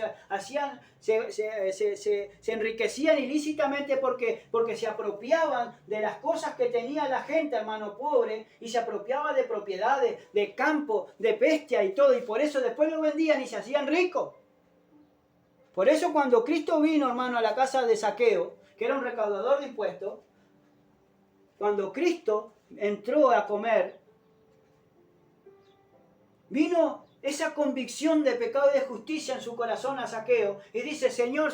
se enriquecían ilícitamente porque se apropiaban de las cosas que tenía la gente, hermano, pobre, y se apropiaban de propiedades, de campo, de bestia y todo, y por eso después lo vendían y se hacían ricos. Por eso cuando Cristo vino, hermano, a la casa de Zaqueo, que era un recaudador de impuestos, cuando Cristo entró a comer, vino esa convicción de pecado y de justicia en su corazón a Zaqueo. Y dice, Señor,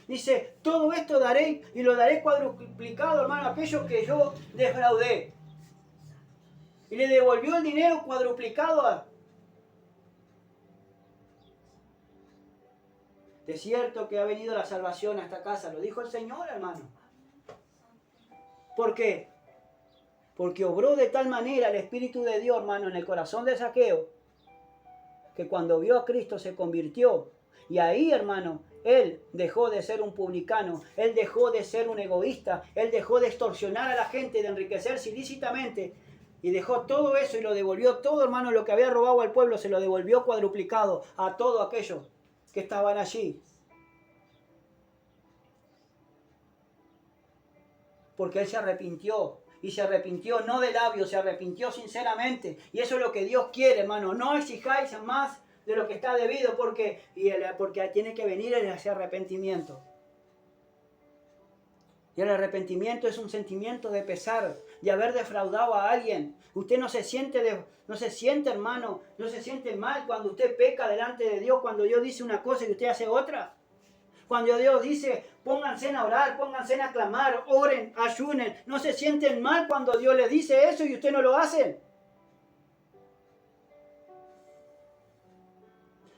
dice, todo esto daré y lo daré cuadruplicado, hermano, aquello que yo defraudé. Y le devolvió el dinero cuadruplicado. De cierto que ha venido la salvación a esta casa, lo dijo el Señor, hermano. ¿Por qué? Porque obró de tal manera el Espíritu de Dios, hermano, en el corazón de Zaqueo, que cuando vio a Cristo se convirtió. Y ahí, hermano, él dejó de ser un publicano, él dejó de ser un egoísta, él dejó de extorsionar a la gente, de enriquecerse ilícitamente, y dejó todo eso y lo devolvió todo, hermano, lo que había robado al pueblo, se lo devolvió cuadruplicado a todos aquellos que estaban allí. Porque él se arrepintió. Y se arrepintió no de labios, se arrepintió sinceramente. Y eso es lo que Dios quiere, hermano. No exijáis más de lo que está debido porque tiene que venir ese arrepentimiento. Y el arrepentimiento es un sentimiento de pesar, de haber defraudado a alguien. Usted no se siente, hermano, no se siente mal cuando usted peca delante de Dios, cuando Dios dice una cosa y usted hace otra. Cuando Dios dice, pónganse a orar, pónganse a clamar, oren, ayunen. No se sienten mal cuando Dios les dice eso y usted no lo hace.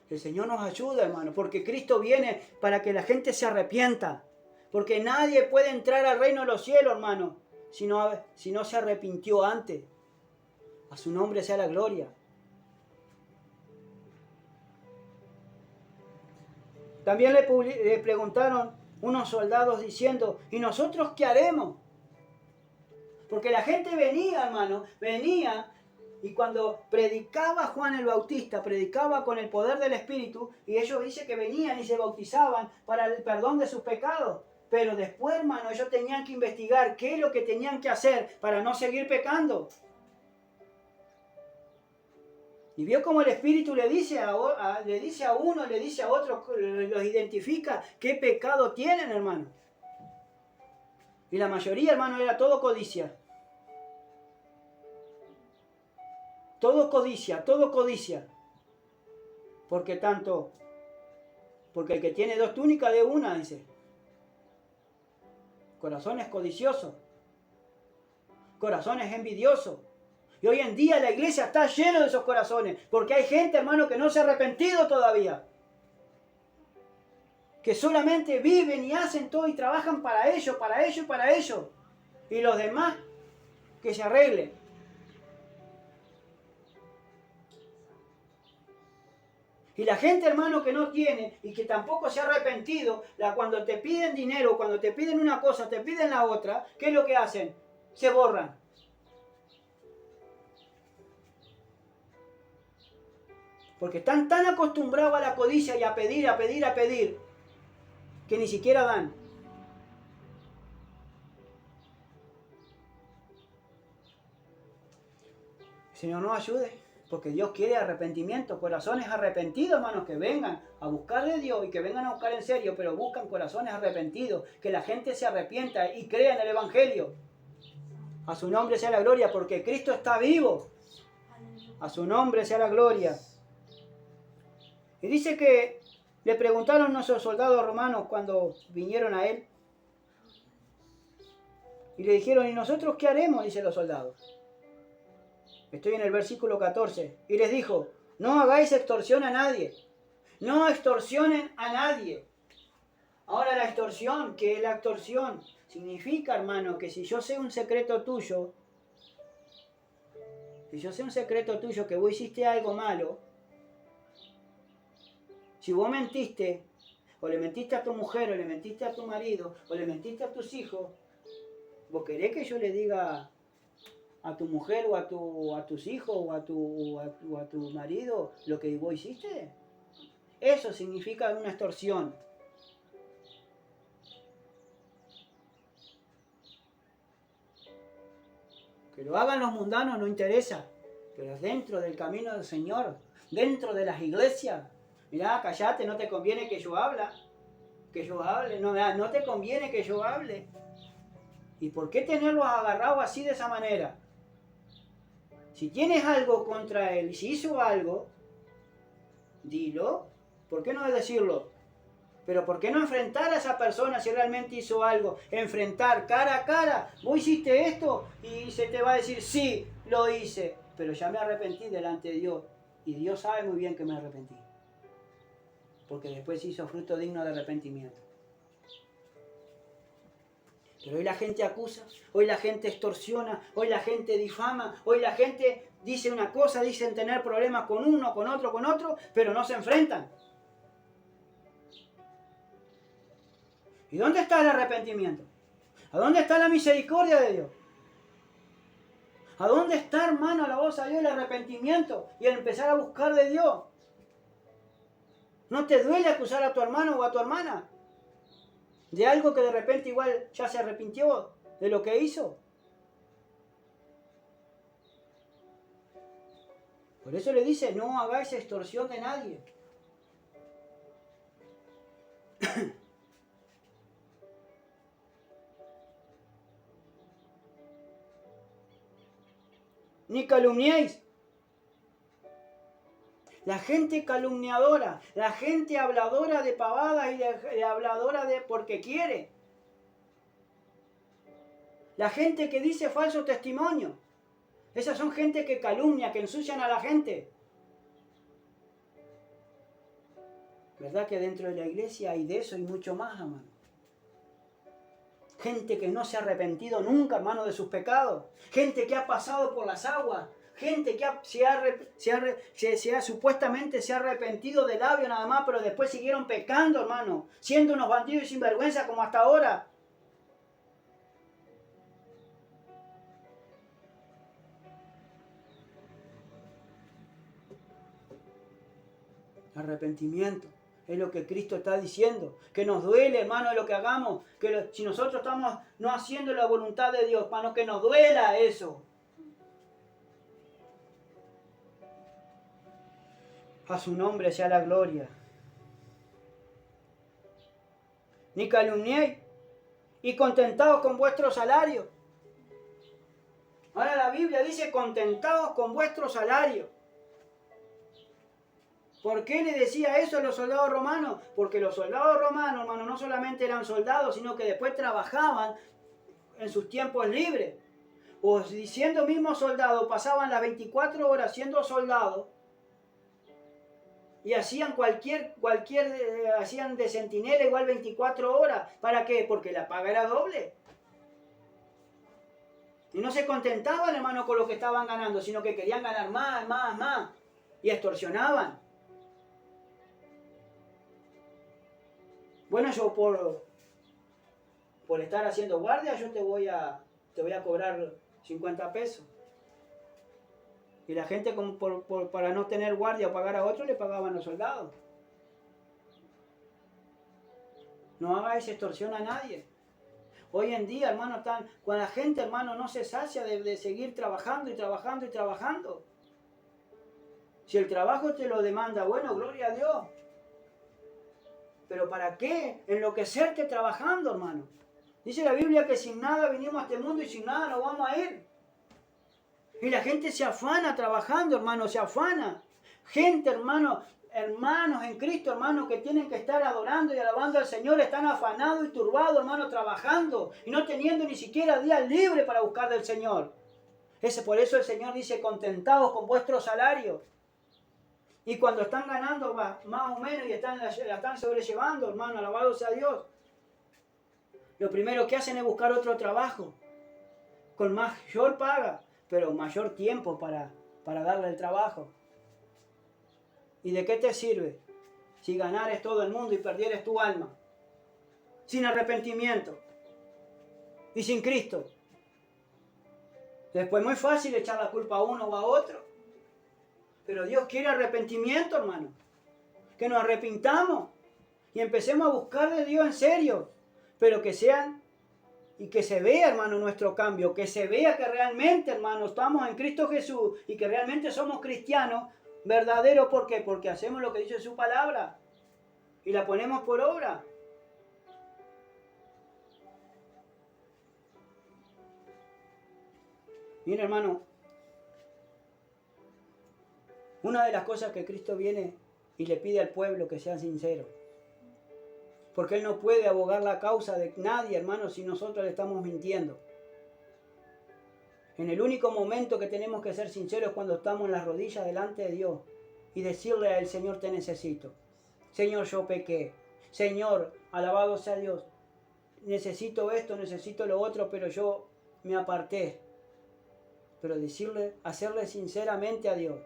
El Señor nos ayuda, hermano, porque Cristo viene para que la gente se arrepienta. Porque nadie puede entrar al reino de los cielos, hermano, si no se arrepintió antes. A su nombre sea la gloria. También le preguntaron unos soldados diciendo, ¿y nosotros qué haremos? Porque la gente venía, hermano, venía, y cuando predicaba Juan el Bautista, predicaba con el poder del Espíritu, y ellos dicen que venían y se bautizaban para el perdón de sus pecados. Pero después, hermano, ellos tenían que investigar qué es lo que tenían que hacer para no seguir pecando. Y vio como el Espíritu le dice a uno, le dice a otro, los identifica qué pecado tienen, hermano. Y la mayoría, hermano, era todo codicia. Todo codicia, todo codicia. Porque el que tiene dos túnicas de una, dice. Corazones codiciosos. Corazones envidiosos. Y hoy en día la iglesia está llena de esos corazones. Porque hay gente, hermano, que no se ha arrepentido todavía. Que solamente viven y hacen todo y trabajan para ellos, para ellos, para ellos. Y los demás, que se arreglen. Y la gente, hermano, que no tiene y que tampoco se ha arrepentido, cuando te piden dinero, cuando te piden una cosa, te piden la otra, ¿qué es lo que hacen? Se borran. Porque están tan acostumbrados a la codicia y a pedir, que ni siquiera dan. El Señor nos ayude, porque Dios quiere arrepentimiento, corazones arrepentidos, hermanos, que vengan a buscar de Dios y que vengan a buscar en serio, pero buscan corazones arrepentidos, que la gente se arrepienta y crea en el Evangelio. A su nombre sea la gloria, porque Cristo está vivo. A su nombre sea la gloria. Y dice que le preguntaron nuestros soldados romanos cuando vinieron a él. Y le dijeron, ¿y nosotros qué haremos? Dicen los soldados. Estoy en el versículo 14. Y les dijo, no hagáis extorsión a nadie. No extorsionen a nadie. Ahora la extorsión, ¿qué es la extorsión? Significa, hermano, que si yo sé un secreto tuyo, que vos hiciste algo malo, si vos mentiste, o le mentiste a tu mujer, o le mentiste a tu marido, o le mentiste a tus hijos, ¿vos querés que yo le diga a tu mujer, o a tus hijos, o a tu marido lo que vos hiciste? Eso significa una extorsión. Que lo hagan los mundanos no interesa, pero dentro del camino del Señor, dentro de las iglesias, mirá, callate, no te conviene que yo hable, no te conviene que yo hable. ¿Y por qué tenerlos agarrados así de esa manera? Si tienes algo contra él, si hizo algo, dilo. ¿Por qué no decirlo? Pero ¿por qué no enfrentar a esa persona si realmente hizo algo? Enfrentar cara a cara. ¿Vos hiciste esto? Y se te va a decir, sí, lo hice. Pero ya me arrepentí delante de Dios. Y Dios sabe muy bien que me arrepentí. Porque después hizo fruto digno de arrepentimiento. Pero hoy la gente acusa, hoy la gente extorsiona, hoy la gente difama, hoy la gente dice una cosa, dicen tener problemas con uno, con otro, pero no se enfrentan. ¿Y dónde está el arrepentimiento? ¿A dónde está la misericordia de Dios? ¿A dónde está, hermano, alabados a Dios, el arrepentimiento y el empezar a buscar de Dios? ¿No te duele acusar a tu hermano o a tu hermana de algo que de repente igual ya se arrepintió de lo que hizo? Por eso le dice, no hagáis extorsión de nadie. Ni calumniéis. La gente calumniadora, la gente habladora de pavadas y de habladora de porque quiere. La gente que dice falso testimonio. Esas son gente que calumnia, que ensucian a la gente. ¿Verdad que dentro de la iglesia hay de eso y mucho más, hermano? Gente que no se ha arrepentido nunca, hermano, de sus pecados. Gente que ha pasado por las aguas, Gente que supuestamente se ha arrepentido de labio nada más, pero después siguieron pecando, hermano, siendo unos bandidos y sinvergüenza como hasta ahora. Arrepentimiento es lo que Cristo está diciendo, que nos duele, hermano, de lo que hagamos, que si nosotros estamos no haciendo la voluntad de Dios, hermano, que nos duela eso. A su nombre sea la gloria. Ni calumniéis y contentaos con vuestro salario. Ahora la Biblia dice contentaos con vuestro salario. ¿Por qué le decía eso a los soldados romanos? Porque los soldados romanos, hermano, no solamente eran soldados, sino que después trabajaban en sus tiempos libres. O siendo mismos soldados, pasaban las 24 horas siendo soldados y hacían hacían de centinela igual 24 horas. ¿Para qué? Porque la paga era doble. Y no se contentaban, hermano, con lo que estaban ganando, sino que querían ganar más, más, más. Y extorsionaban. Bueno, yo por estar haciendo guardia, yo te voy a cobrar 50 pesos. Y la gente para no tener guardia o pagar a otro, le pagaban a los soldados. No hagáis extorsión a nadie. Hoy en día, hermano, cuando la gente, hermano, no se sacia de seguir trabajando y trabajando y trabajando. Si el trabajo te lo demanda, bueno, gloria a Dios. Pero ¿para qué enloquecerte trabajando, hermano? Dice la Biblia que sin nada vinimos a este mundo y sin nada nos vamos a ir. Y la gente se afana trabajando, hermano, se afana. Gente, hermanos en Cristo, hermano, que tienen que estar adorando y alabando al Señor, están afanados y turbados, hermano, trabajando y no teniendo ni siquiera días libres para buscar del Señor. Por eso el Señor dice, contentados con vuestro salario. Y cuando están ganando más o menos y la están sobrellevando, hermano, alabado sea Dios, lo primero que hacen es buscar otro trabajo con mayor paga, pero mayor tiempo para darle el trabajo. ¿Y de qué te sirve si ganares todo el mundo y perdieres tu alma? Sin arrepentimiento y sin Cristo. Después es muy fácil echar la culpa a uno o a otro. Pero Dios quiere arrepentimiento, hermano. Que nos arrepintamos y empecemos a buscar de Dios en serio. Pero que sean y que se vea, hermano, nuestro cambio. Que se vea que realmente, hermano, estamos en Cristo Jesús y que realmente somos cristianos verdaderos. ¿Por qué? Porque hacemos lo que dice su palabra y la ponemos por obra. Mira, hermano, una de las cosas que Cristo viene y le pide al pueblo que sean sinceros. Porque Él no puede abogar la causa de nadie, hermano, si nosotros le estamos mintiendo. En el único momento que tenemos que ser sinceros es cuando estamos en las rodillas delante de Dios y decirle al Señor, te necesito. Señor, yo pequé. Señor, alabado sea Dios. Necesito esto, necesito lo otro, pero yo me aparté. Pero hacerle sinceramente a Dios.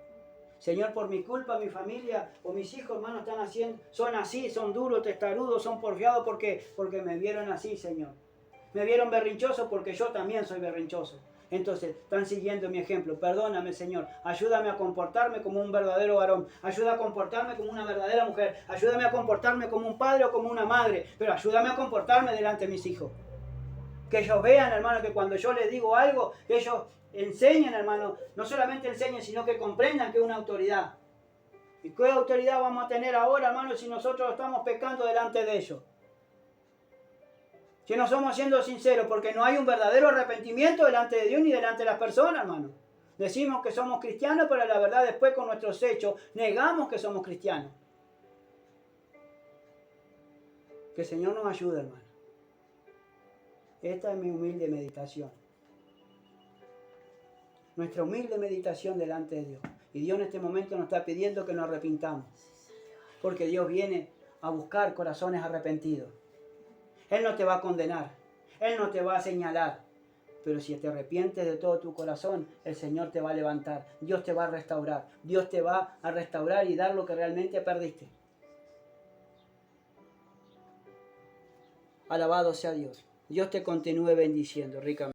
Señor, por mi culpa, mi familia o mis hijos, hermanos, son así, son duros, testarudos, son porfiados porque me vieron así, Señor. Me vieron berrinchoso porque yo también soy berrinchoso. Entonces, están siguiendo mi ejemplo. Perdóname, Señor. Ayúdame a comportarme como un verdadero varón. Ayúdame a comportarme como una verdadera mujer. Ayúdame a comportarme como un padre o como una madre. Pero ayúdame a comportarme delante de mis hijos. Que ellos vean, hermano, que cuando yo les digo algo, que ellos enseñen, hermano, no solamente enseñen, sino que comprendan que es una autoridad. ¿Y qué autoridad vamos a tener ahora, hermano, si nosotros estamos pecando delante de ellos? Si no somos siendo sinceros, porque no hay un verdadero arrepentimiento delante de Dios ni delante de las personas, hermano. Decimos que somos cristianos, pero la verdad después con nuestros hechos negamos que somos cristianos. Que el Señor nos ayude, hermano. Esta es mi humilde meditación. Nuestra humilde meditación delante de Dios. Y Dios en este momento nos está pidiendo que nos arrepintamos. Porque Dios viene a buscar corazones arrepentidos. Él no te va a condenar. Él no te va a señalar. Pero si te arrepientes de todo tu corazón, el Señor te va a levantar. Dios te va a restaurar. Dios te va a restaurar y dar lo que realmente perdiste. Alabado sea Dios. Dios te continúe bendiciendo ricamente.